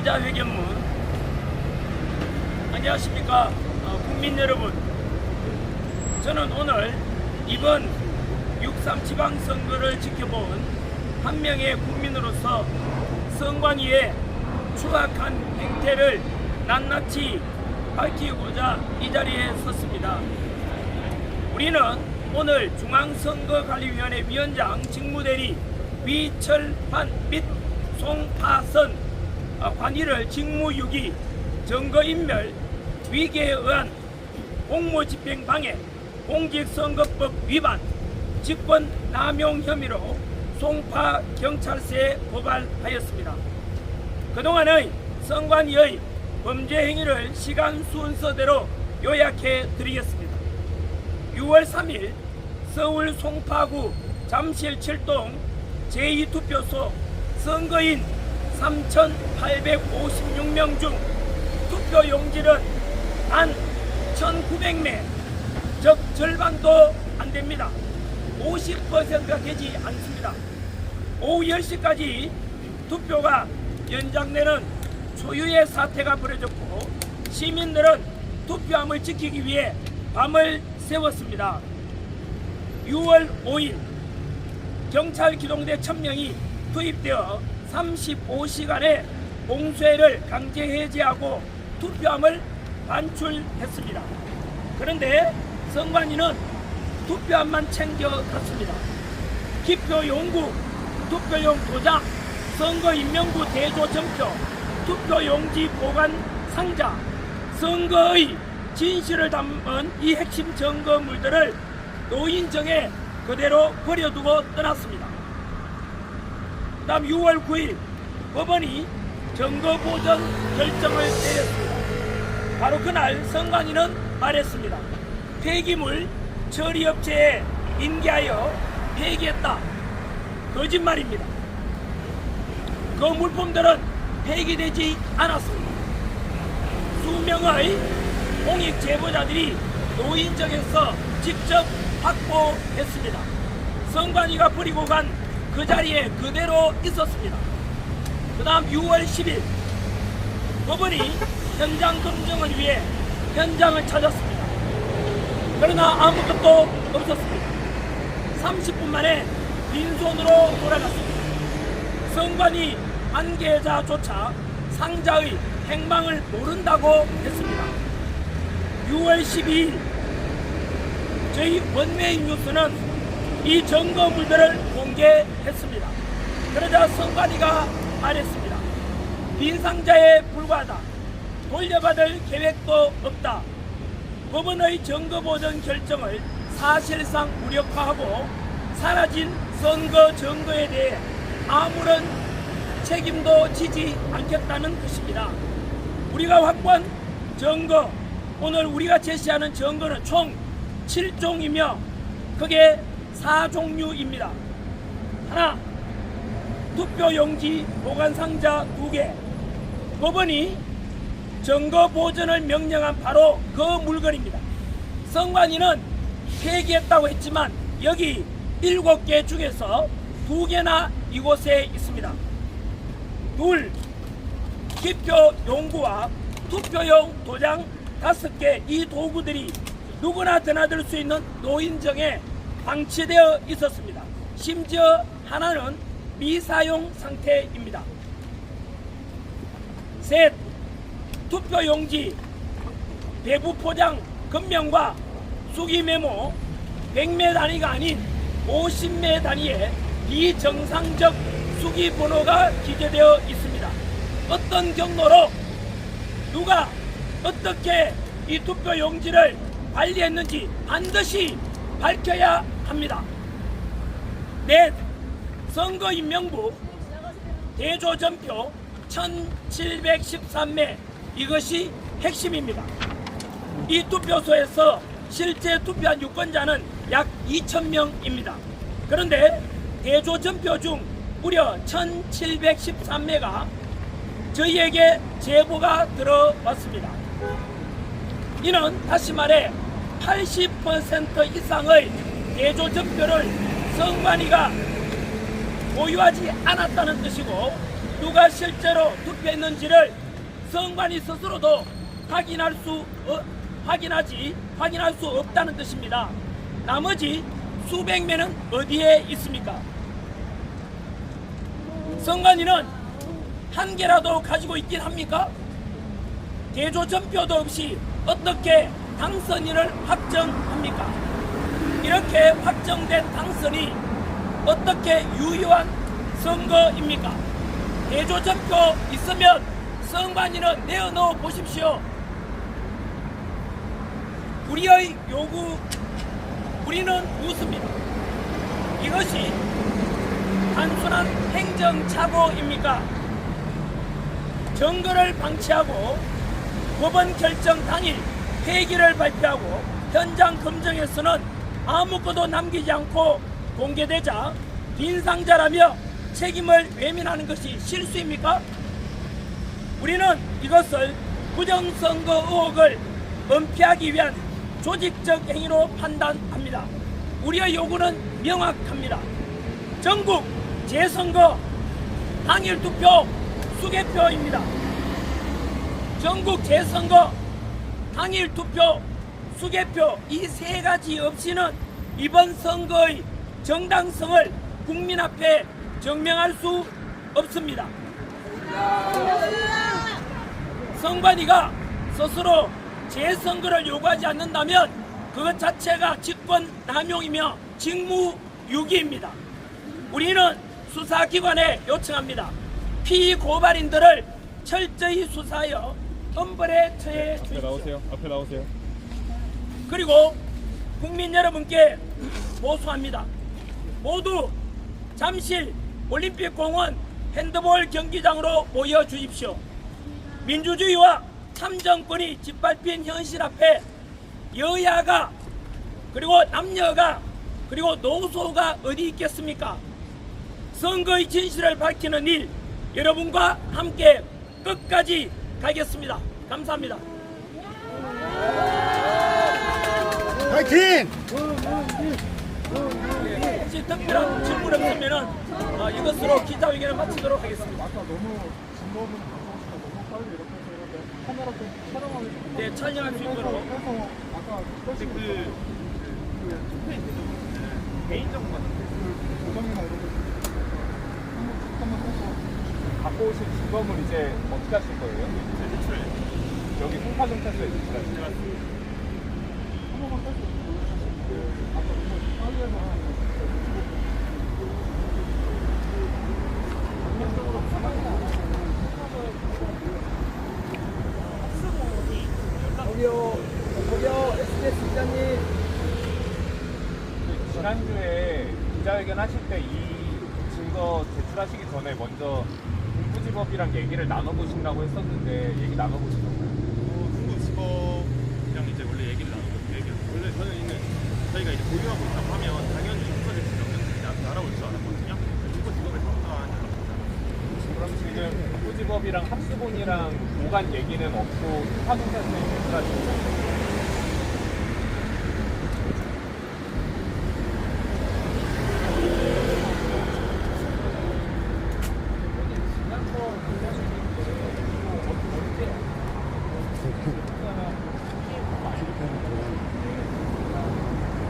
기자회견문. 안녕하십니까 국민 여러분. 저는 오늘 이번 6.3 지방선거를 지켜본 한 명의 국민으로서 선관위의 추악한 행태를 낱낱이 밝히고자 이 자리에 섰습니다. 우리는 오늘 중앙선거관리위원회 위원장 직무대리 위철환 및 송파선 관리를 직무유기, 증거인멸, 위계에 의한 공무집행 방해, 공직선거법 위반, 직권남용 혐의로 송파경찰서에 고발하였습니다. 그동안의 선관위의 범죄 행위를 시간 순서대로 요약해 드리겠습니다. 6월 3일 서울 송파구 잠실 7동 제2투표소 선거인 3,856명 중 투표용지는 단 1,900매, 즉 절반도 안됩니다. 50%가 되지 않습니다. 오후 10시까지 투표가 연장되는 초유의 사태가 벌어졌고, 시민들은 투표함을 지키기 위해 밤을 새웠습니다. 6월 5일 경찰 기동대 1000명이 투입되어 35시간의 공수해를 강제 해제하고 투표함을 반출했습니다. 그런데 선관위는 투표함만 챙겨갔습니다. 기표용구, 투표용 도장, 선거인명부 대조전표, 투표용지 보관 상자, 선거의 진실을 담은 이 핵심 증거물들을 노인정에 그대로 버려두고 떠났습니다. 그 다음 6월 9일 법원이 증거보전 결정을 내렸습니다. 바로 그날 선관위는 말했습니다. 폐기물 처리업체에 인계하여 폐기했다. 거짓말입니다. 그 물품들은 폐기되지 않았습니다. 수명의 공익 제보자들이 노인정에서 직접 확보했습니다. 선관위가 버리고 간 그 자리에 그대로 있었습니다. 그 다음 6월 10일 법원이 현장 검증을 위해 현장을 찾았습니다. 그러나 아무것도 없었습니다. 30분 만에 빈손으로 돌아갔습니다. 선관위 관계자조차 상자의 행방을 모른다고 했습니다. 6월 12일 저희 원메인 뉴스는 이 증거물들을 공개했습니다. 그러자 선관위가 말했습니다. 빈 상자에 불과하다. 돌려받을 계획도 없다. 법원의 증거보전 결정을 사실상 무력화하고 사라진 선거 증거에 대해 아무런 책임도 지지 않겠다는 것입니다. 우리가 확보한 증거, 오늘 우리가 제시하는 증거는 총 7종이며 그게 4종류입니다. 하나, 투표용지 보관상자 2개. 법원이 증거 보전을 명령한 바로 그 물건입니다. 선관위는 폐기했다고 했지만 여기 7개 중에서 2개나 이곳에 있습니다. 둘, 기표용구와 투표용 도장 5개. 이 도구들이 누구나 드나들 수 있는 노인정에 방치되어 있었습니다. 심지어 하나는 미사용 상태입니다. 셋, 투표용지 배부 포장 금명과 수기 메모 100매 단위가 아닌 50매 단위의 비정상적 수기 번호가 기재되어 있습니다. 어떤 경로로 누가 어떻게 이 투표용지를 관리했는지 반드시 밝혀야 합니다. 넷, 선거인명부 대조전표 1713매. 이것이 핵심입니다. 이 투표소에서 실제 투표한 유권자는 약 2000명입니다. 그런데 대조전표 중 무려 1713매가 저희에게 제보가 들어왔습니다. 이는 다시 말해 80% 이상의 대조전표를 선관위가 보유하지 않았다는 뜻이고, 누가 실제로 투표했는지를 선관위 스스로도 확인할 수 없다는 뜻입니다. 나머지 수백 명은 어디에 있습니까? 선관위는 한 개라도 가지고 있긴 합니까? 대조전표도 없이 어떻게 당선인을 확정합니까? 이렇게 확정된 당선이 어떻게 유효한 선거입니까? 대조전표 있으면 선관위는 내어놓어 보십시오. 우리의 요구, 우리는 묻습니다. 이것이 단순한 행정착오입니까? 정거를 방치하고 법원 결정 당일 폐기를 발표하고 현장 검증에서는 아무것도 남기지 않고 공개되자 빈상자라며 책임을 외면하는 것이 실수입니까? 우리는 이것을 부정선거 의혹을 은폐하기 위한 조직적 행위로 판단합니다. 우리의 요구는 명확합니다. 전국 재선거 당일 투표 수개표입니다. 전국 재선거 당일 투표 수개표 이 세 가지 없이는 이번 선거의 정당성을 국민 앞에 증명할 수 없습니다. 선관위가 스스로 재선거를 요구하지 않는다면 그것 자체가 직권 남용이며 직무유기입니다. 우리는 수사기관에 요청합니다. 피고발인들을 철저히 수사하여 엄벌에 처해 주십시오. 앞에 나오세요. 그리고 국민 여러분께 보수합니다. 모두 잠실 올림픽공원 핸드볼 경기장으로 모여 주십시오. 민주주의와 참정권이 짓밟힌 현실 앞에 여야가 그리고 남녀가 그리고 노소가 어디 있겠습니까? 선거의 진실을 밝히는 일 여러분과 함께 끝까지 가겠습니다. 감사합니다. 파이팅! 혹시 특별한 질문 없으면 이것으로 기자회견을 마치도록 하겠습니다. 아까 너무 진도분 방송시가 너무 빨리 이렇게 해서 카메라 좀 촬영하기 좀 네, 촬영할 수 있도록. 해서 아까 혹시 개인정보 같은데 고정이나 이런 거 한번 해서 갖고 오신 증거물 이제 어떻게 하실 거예요? 제출 여기 송파경찰서에 제출하실 거예요? 한 번만 다시 보여주시면 아까 너무 빨리 해서 저기요, SBS 기자님. 지난주에 기자회견 하실 때 이 증거 제출하시기 전에 먼저 중부지법이랑 얘기를 나눠보신다고 했었는데 얘기 나눠보시던가요? 중부지법이랑 이제 원래 얘기를 나누고 원래 저희가 이제 보유하고 있다고 하면 당연히 수사 제출 명령들이 알아올 줄 알았거든요. 중부지법에 전화하는 그럼 지금 중부지법이랑 합수본이랑 오간 얘기는 없고 송파경찰서에 제출하신 거예요?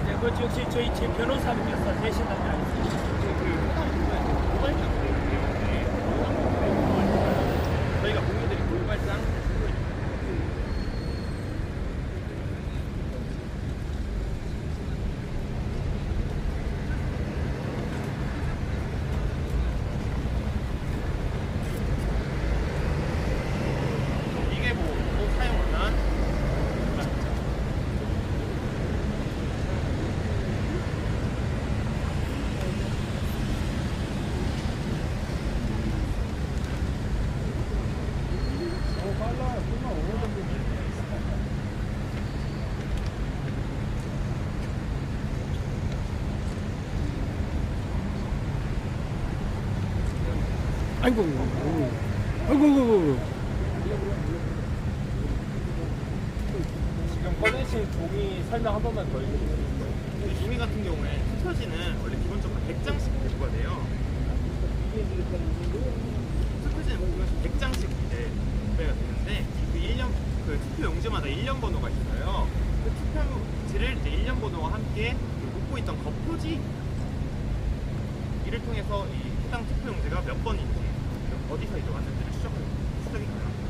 네, 그 역시 저희 제 변호사님께서 대신하지 않습니다. 저희가 공유들이 고발장 이게 뭐 사용 원한 아이고, 아이고. 지금 꺼내신 종이 설명 한 번만 더 해주세요. 이 종이 같은 경우에 투표지는 원래 기본적으로 100장씩 배부가 돼요. 투표지는 보면 100장씩 이제 구매가 되는데 그 1년 그 투표 용지마다 1년 번호가 있어요. 그 투표지를 이제 1년 번호와 함께 그 꽂고 있던 거표지 이를 통해서 이 해당 투표 용지가 몇 번인지 어디서 이제 왔는지를 추적이 가능합니다.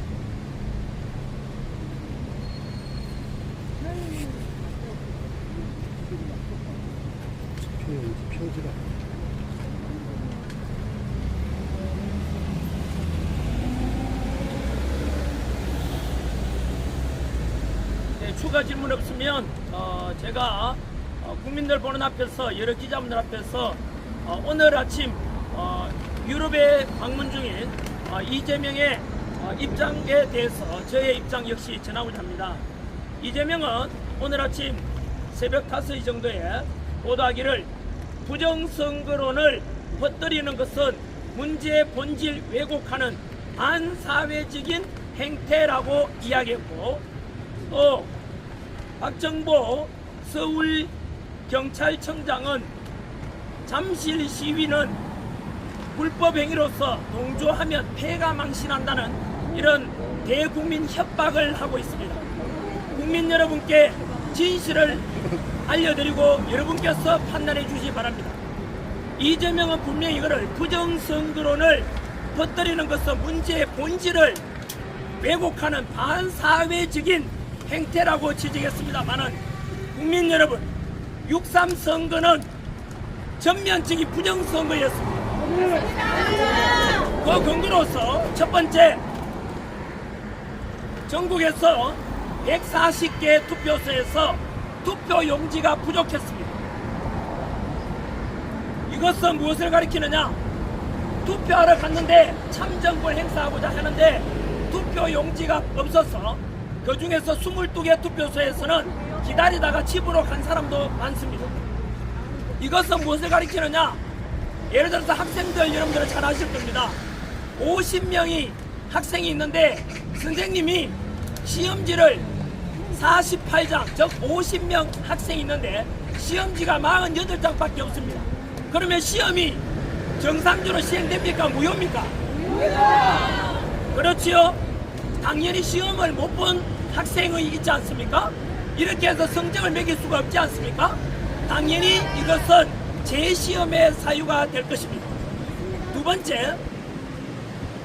표지가. 네, 추가 질문 없으면 제가 국민들 보는 앞에서 여러 기자분들 앞에서 오늘 아침 유럽에 방문 중인 이재명의 입장에 대해서 저의 입장 역시 전하고자 합니다. 이재명은 오늘 아침 새벽 5시 정도에 보도하기를 부정선거론을 퍼뜨리는 것은 문제의 본질 왜곡하는 반사회적인 행태라고 이야기했고, 또 박정보 서울경찰청장은 잠실 시위는 불법 행위로서 동조하면 폐가 망신한다는 이런 대국민 협박을 하고 있습니다. 국민 여러분께 진실을 알려드리고 여러분께서 판단해 주시기 바랍니다. 이재명은 분명히 이거를 부정선거론을 퍼뜨리는 것은 문제의 본질을 왜곡하는 반사회적인 행태라고 지적했습니다만은 국민 여러분, 6.3 선거는 전면적인 부정선거였습니다. 그 근거로서 첫 번째, 전국에서 140개 투표소에서 투표 용지가 부족했습니다. 이것은 무엇을 가리키느냐? 투표하러 갔는데 참정권 행사하고자 하는데 투표 용지가 없어서 그 중에서 22개 투표소에서는 기다리다가 집으로 간 사람도 많습니다. 이것은 무엇을 가리키느냐? 예를 들어서 학생들 여러분들은 잘 아실 겁니다. 50명이 학생이 있는데 선생님이 시험지를 48장, 즉 50명 학생이 있는데 시험지가 48장밖에 없습니다. 그러면 시험이 정상적으로 시행됩니까? 무효입니까? 그렇지요? 당연히 시험을 못 본 학생이 있지 않습니까? 이렇게 해서 성적을 매길 수가 없지 않습니까? 당연히 이것은 재시험의 사유가 될 것입니다. 두 번째,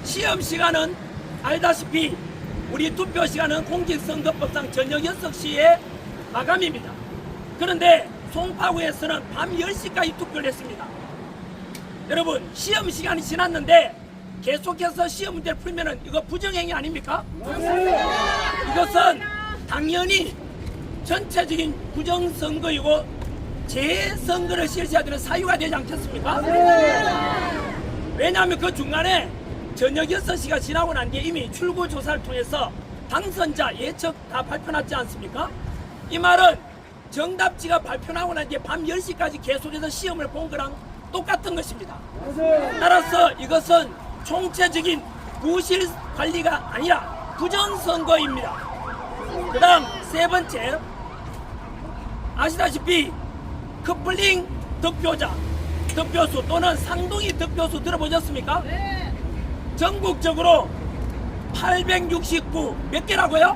시험 시간은 알다시피 우리 투표 시간은 공직선거법상 저녁 6시에 마감입니다. 그런데 송파구에서는 밤 10시까지 투표를 했습니다. 여러분, 시험 시간이 지났는데 계속해서 시험 문제를 풀면은 이거 부정행위 아닙니까? 이것은 당연히 전체적인 부정선거이고 재선거를 실시해야 되는 사유가 되지 않겠습니까? 왜냐하면 그 중간에 저녁 6시가 지나고 난 뒤에 이미 출구조사를 통해서 당선자 예측 다 발표났지 않습니까? 이 말은 정답지가 발표나고 난 뒤에 밤 10시까지 계속해서 시험을 본 거랑 똑같은 것입니다. 따라서 이것은 총체적인 부실 관리가 아니라 부정선거입니다. 그 다음 세 번째, 아시다시피 커플링 득표자, 득표수 또는 상동이 득표수 들어보셨습니까? 네. 전국적으로 869, 몇 개라고요?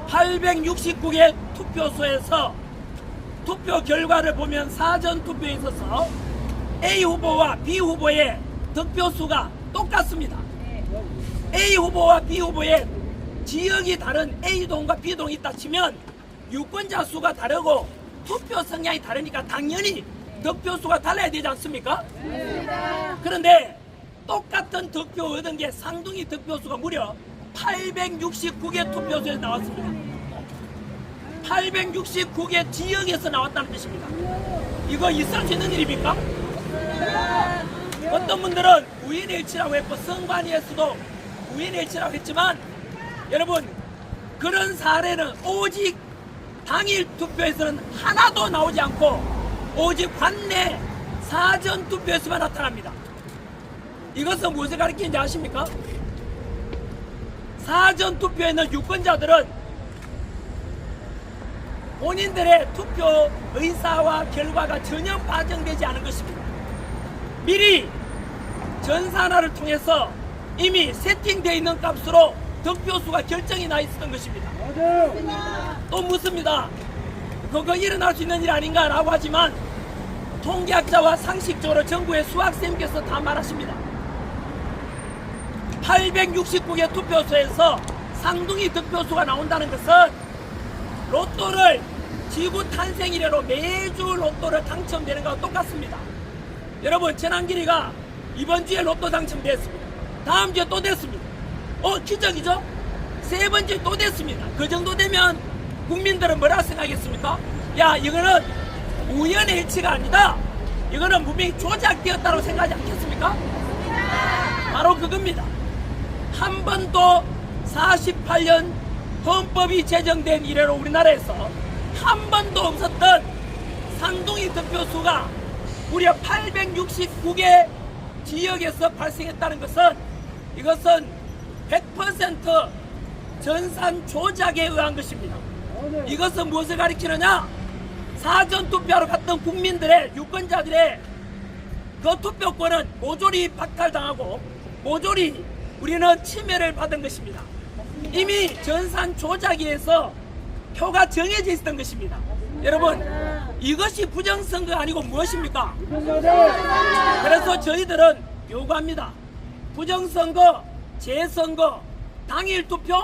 869개 투표소에서 투표 결과를 보면 사전 투표에 있어서 A 후보와 B 후보의 득표수가 똑같습니다. A 후보와 B 후보의 지역이 다른 A동과 B동이 있다 치면 유권자 수가 다르고 투표 성향이 다르니까 당연히 득표수가 달라야 되지 않습니까? 그런데 똑같은 득표 얻은 게 상둥이 득표수가 무려 869개 투표소에서 나왔습니다. 869개 지역에서 나왔다는 뜻입니다. 이거 있을 수 있는 일입니까? 어떤 분들은 우연일치라고 했고 선관위에서도 우연일치라고 했지만 여러분, 그런 사례는 오직 당일 투표에서는 하나도 나오지 않고 오직 관내 사전 투표에서만 나타납니다. 이것은 무엇을 가리키는지 아십니까? 사전 투표에는 유권자들은 본인들의 투표 의사와 결과가 전혀 반영되지 않은 것입니다. 미리 전산화를 통해서 이미 세팅되어 있는 값으로 득표수가 결정이 나 있었던 것입니다. 또 묻습니다. 그거 일어날 수 있는 일 아닌가라고 하지만 통계학자와 상식적으로 정부의 수학쌤께서 다 말하십니다. 869개 투표소에서 상둥이 득표수가 나온다는 것은 로또를 지구 탄생 이래로 매주 로또를 당첨되는 것과 똑같습니다. 여러분, 전환길이가 이번 주에 로또 당첨됐습니다. 다음 주에 또 됐습니다. 기적이죠? 세 번째 또 됐습니다. 그 정도 되면 국민들은 뭐라 생각하겠습니까? 야, 이거는 우연의 일치가 아니다. 이거는 분명히 조작되었다고 생각하지 않겠습니까? 바로 그겁니다. 한 번도 48년 헌법이 제정된 이래로 우리나라에서 한 번도 없었던 상둥이 득표수가 무려 869개 지역에서 발생했다는 것은 이것은 100% 전산 조작에 의한 것입니다. 이것은 무엇을 가리키느냐? 사전투표하러 갔던 국민들의 유권자들의 그 투표권은 모조리 박탈당하고 모조리 우리는 침해를 받은 것입니다. 이미 전산 조작에 의해서 표가 정해져 있었던 것입니다. 여러분, 이것이 부정선거 아니고 무엇입니까? 그래서 저희들은 요구합니다. 부정선거, 재선거, 당일 투표,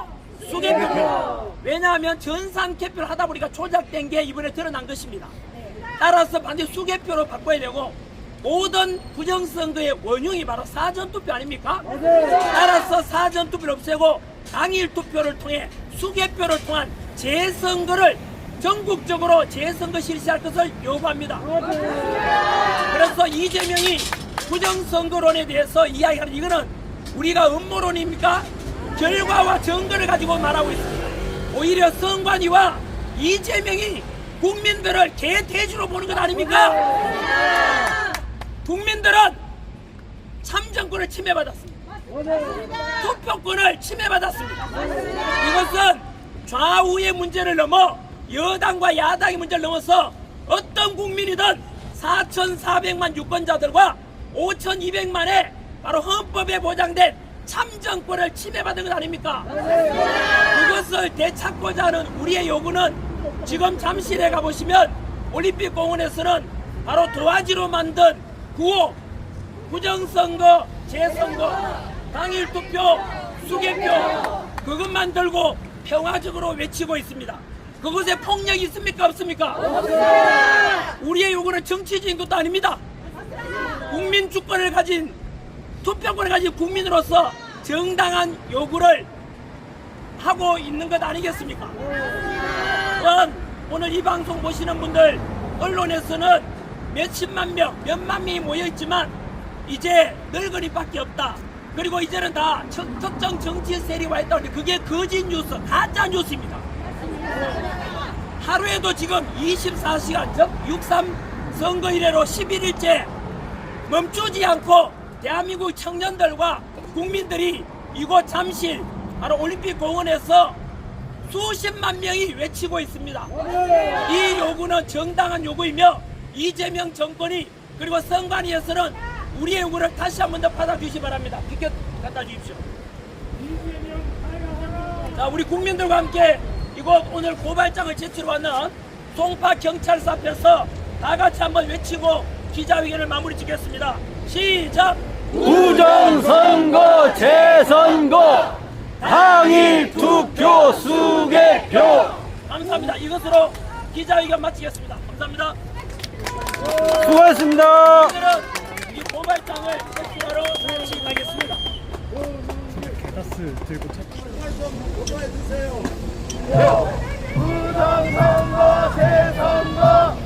수개표. 왜냐하면 전산 개표를 하다 보니까 조작된 게 이번에 드러난 것입니다. 따라서 반드시 수개표로 바꿔야 되고 모든 부정선거의 원흉이 바로 사전투표 아닙니까? 따라서 사전투표를 없애고 당일 투표를 통해 수개표를 통한 재선거를 전국적으로 재선거 실시할 것을 요구합니다. 그래서 이재명이 부정선거론에 대해서 이야기하는 이거는 우리가 음모론입니까? 결과와 증거를 가지고 말하고 있습니다. 오히려 선관위와 이재명이 국민들을 개돼지로 보는 것 아닙니까? 국민들은 참정권을 침해받았습니다. 투표권을 침해받았습니다. 이것은 좌우의 문제를 넘어 여당과 야당의 문제를 넘어서 어떤 국민이든 4,400만 유권자들과 5,200만의 바로 헌법에 보장된 참정권을 침해받은 것 아닙니까? 그것을 되찾고자 하는 우리의 요구는 지금 잠실에 가보시면 올림픽 공원에서는 바로 도화지로 만든 구호, 부정선거, 재선거, 당일 투표, 수개표 그것만 들고 평화적으로 외치고 있습니다. 그곳에 폭력이 있습니까? 없습니까? 우리의 요구는 정치적인 것도 아닙니다. 국민 주권을 가진 투표권을 가진 국민으로서 정당한 요구를 하고 있는 것 아니겠습니까? 또한 오늘 이 방송 보시는 분들 언론에서는 몇십만 명, 몇만 명이 모여있지만 이제 늙은이밖에 없다. 그리고 이제는 다 특정 정치 세력화 했다고 하는데 그게 거짓 뉴스, 가짜 뉴스입니다. 하루에도 지금 24시간 즉 6.3 선거 이래로 11일째 멈추지 않고 대한민국 청년들과 국민들이 이곳 잠실 바로 올림픽 공원에서 수십만 명이 외치고 있습니다. 이 요구는 정당한 요구이며 이재명 정권이 그리고 선관위에서는 우리의 요구를 다시 한 번 더 받아주시기 바랍니다. 비켜 갖다 주십시오. 자, 우리 국민들과 함께 이곳 오늘 고발장을 제출해 왔는 송파 경찰서 앞에서 다 같이 한번 외치고 기자회견을 마무리 짓겠습니다. 시작! 부정선거, 재선거, 당일 투표, 수개표. 감사합니다. 이것으로 기자회견 마치겠습니다. 감사합니다. 수고하셨습니다. 오늘은 이 고발장을 제출하러 진행하겠습니다. 가스 들고 찾기. 부정선거, 재선거